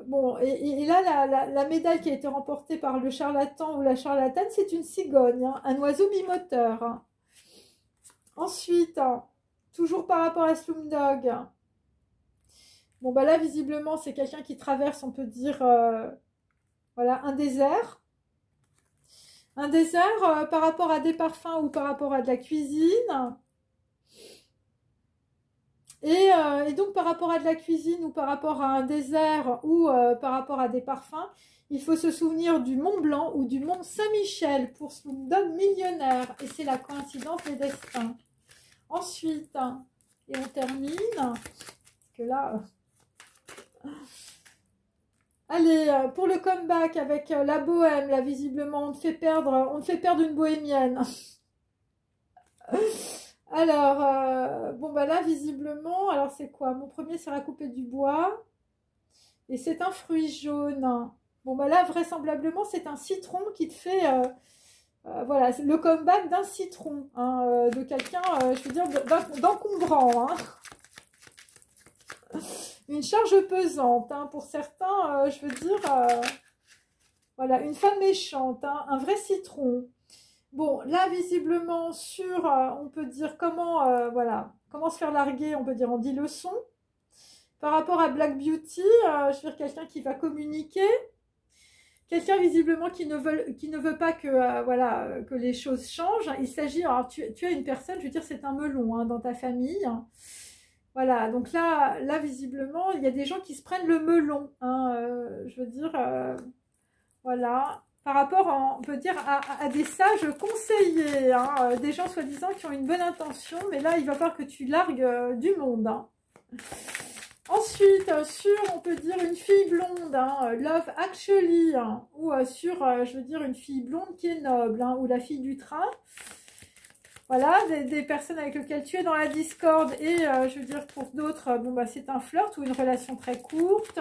Bon, et là, la médaille qui a été remportée par le charlatan ou la charlatane, c'est une cigogne, un oiseau bimoteur. Ensuite, toujours par rapport à Slumdog, bon, là, visiblement, c'est quelqu'un qui traverse, on peut dire, voilà, un désert. Un désert par rapport à des parfums ou par rapport à de la cuisine. Et donc par rapport à de la cuisine ou par rapport à un désert ou par rapport à des parfums, il faut se souvenir du Mont Blanc ou du Mont Saint-Michel pour Slumdog Millionnaire. Et c'est la coïncidence des destins. Ensuite, et on termine, parce que là... Allez, pour le comeback avec la bohème, là visiblement on te fait perdre une bohémienne. Alors, bon bah là visiblement, alors c'est quoi? Mon premier c'est la coupée du bois. Et c'est un fruit jaune. Bon bah là vraisemblablement c'est un citron qui te fait, voilà, le comeback d'un citron, hein, de quelqu'un, je veux dire, d'encombrant. Hein. Une charge pesante, hein, pour certains, je veux dire, voilà, une femme méchante, hein, un vrai citron. Bon, là, visiblement, on peut dire comment, voilà, comment se faire larguer, on peut dire en 10 leçons. Par rapport à Black Beauty, je veux dire quelqu'un qui va communiquer. Quelqu'un visiblement qui ne veut pas que, voilà, que les choses changent. Il s'agit, alors tu as une personne, je veux dire, c'est un melon, hein, dans ta famille. Voilà, donc là, visiblement, il y a des gens qui se prennent le melon, hein, je veux dire, voilà, par rapport, on peut dire, à des sages conseillers, hein, des gens soi-disant qui ont une bonne intention, mais là, il va falloir que tu largues du monde. Hein. Ensuite, on peut dire, une fille blonde, hein, Love Actually, hein, ou je veux dire, une fille blonde qui est noble, hein, ou la fille du train. Voilà, des personnes avec lesquelles tu es dans la discorde et je veux dire pour d'autres, bon bah c'est un flirt ou une relation très courte.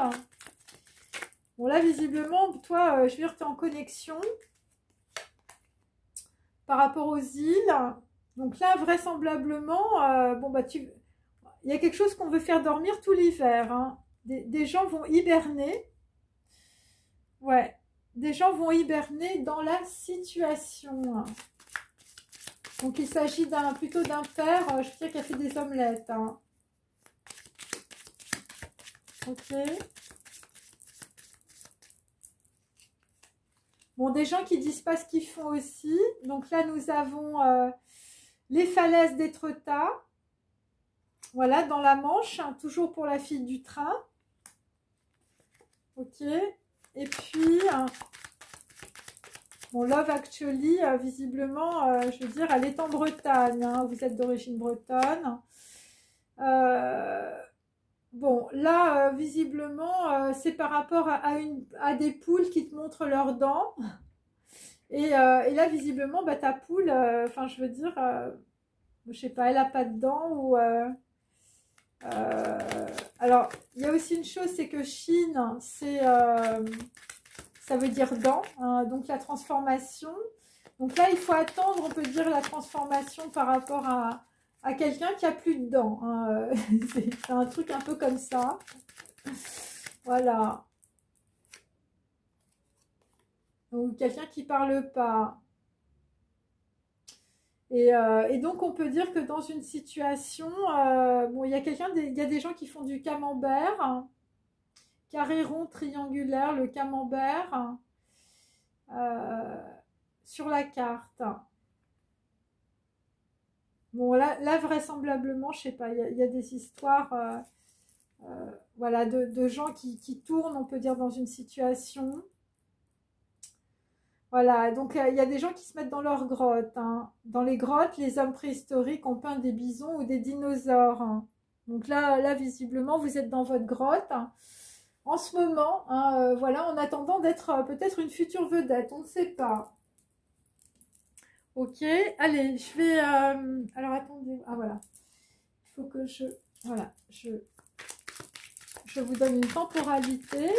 Bon là visiblement, toi, je veux dire, tu es en connexion par rapport aux îles. Donc là vraisemblablement, bon bah il y a quelque chose qu'on veut faire dormir tout l'hiver. Hein. Des gens vont hiberner. Ouais, des gens vont hiberner dans la situation. Donc, il s'agit plutôt d'un père, je veux dire, qui a fait des omelettes. Hein. Ok. Bon, des gens qui disent pas ce qu'ils font aussi. Donc là, nous avons les falaises d'Étretat. Voilà, dans la Manche, hein, toujours pour la fille du train. Ok. Et puis... Bon, Love Actually, visiblement, je veux dire, elle est en Bretagne. Hein, vous êtes d'origine bretonne. Bon, là, visiblement, c'est par rapport à des poules qui te montrent leurs dents. Et là, visiblement, bah, ta poule, enfin, je veux dire, je sais pas, elle a pas de dents ou... alors, il y a aussi une chose, c'est que Chine, c'est... ça veut dire dents, hein, donc la transformation. Donc là, il faut attendre, on peut dire, la transformation par rapport à quelqu'un qui a plus de dents. Hein. C'est un truc un peu comme ça. Voilà. Donc quelqu'un qui parle pas. Et donc, on peut dire que dans une situation, bon, il y a des gens qui font du camembert, hein, carré rond, triangulaire, le camembert, sur la carte. Bon, là vraisemblablement, je sais pas, il y a des histoires, voilà, de gens qui tournent, on peut dire, dans une situation. Voilà, donc il y a des gens qui se mettent dans leurs grottes. Hein. Dans les grottes, les hommes préhistoriques ont peint des bisons ou des dinosaures. Hein. Donc là, visiblement, vous êtes dans votre grotte. Hein. En ce moment, hein, voilà, en attendant d'être peut-être une future vedette, on ne sait pas. Ok, allez, je vais... alors, attendez, ah voilà. Il faut que voilà, je vous donne une temporalité.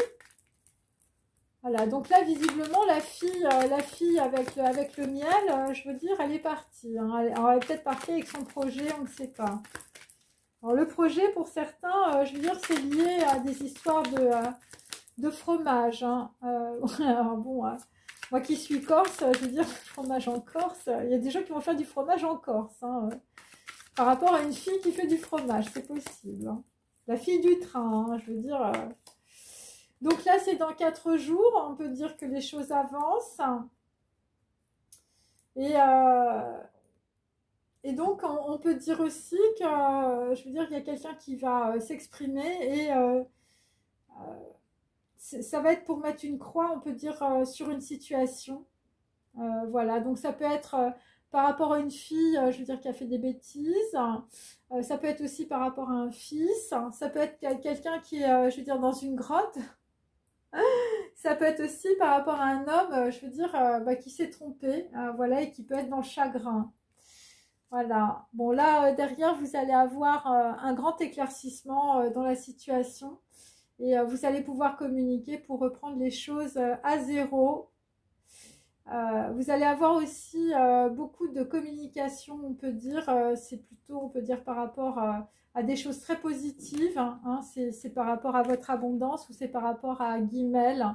Voilà, donc là, visiblement, la fille avec le miel, je veux dire, elle est partie. Hein. Elle est peut-être partie avec son projet, on ne sait pas. Alors, le projet, pour certains, je veux dire, c'est lié à des histoires de fromage. Hein. Alors, bon, moi qui suis corse, je veux dire, fromage en Corse, il y a des gens qui vont faire du fromage en Corse. Hein. Par rapport à une fille qui fait du fromage, c'est possible. Hein. La fille du train, hein, je veux dire... Donc là, c'est dans 4 jours. On peut dire que les choses avancent. Et donc, on peut dire aussi que, je veux dire, il y a quelqu'un qui va s'exprimer et ça va être pour mettre une croix, on peut dire, sur une situation. Voilà, donc ça peut être par rapport à une fille, je veux dire, qui a fait des bêtises. Ça peut être aussi par rapport à un fils. Ça peut être quelqu'un qui est, je veux dire, dans une grotte. Ça peut être aussi par rapport à un homme, je veux dire, bah, qui s'est trompé, voilà, et qui peut être dans le chagrin. Voilà. Bon, là, derrière, vous allez avoir un grand éclaircissement dans la situation. Et vous allez pouvoir communiquer pour reprendre les choses à zéro. Vous allez avoir aussi beaucoup de communication, on peut dire. C'est plutôt, on peut dire, par rapport à des choses très positives. Hein, c'est par rapport à votre abondance ou c'est par rapport à Guimel.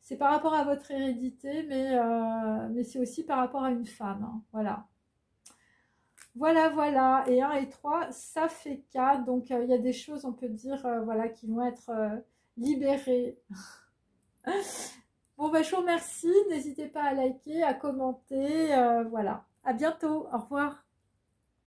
C'est par rapport à votre hérédité, mais c'est aussi par rapport à une femme. Hein, voilà. Voilà, voilà. Et 1 et 3, ça fait 4. Donc, il y a des choses, on peut dire, voilà, qui vont être libérées. Bon, bah, je vous remercie. N'hésitez pas à liker, à commenter. Voilà. À bientôt. Au revoir.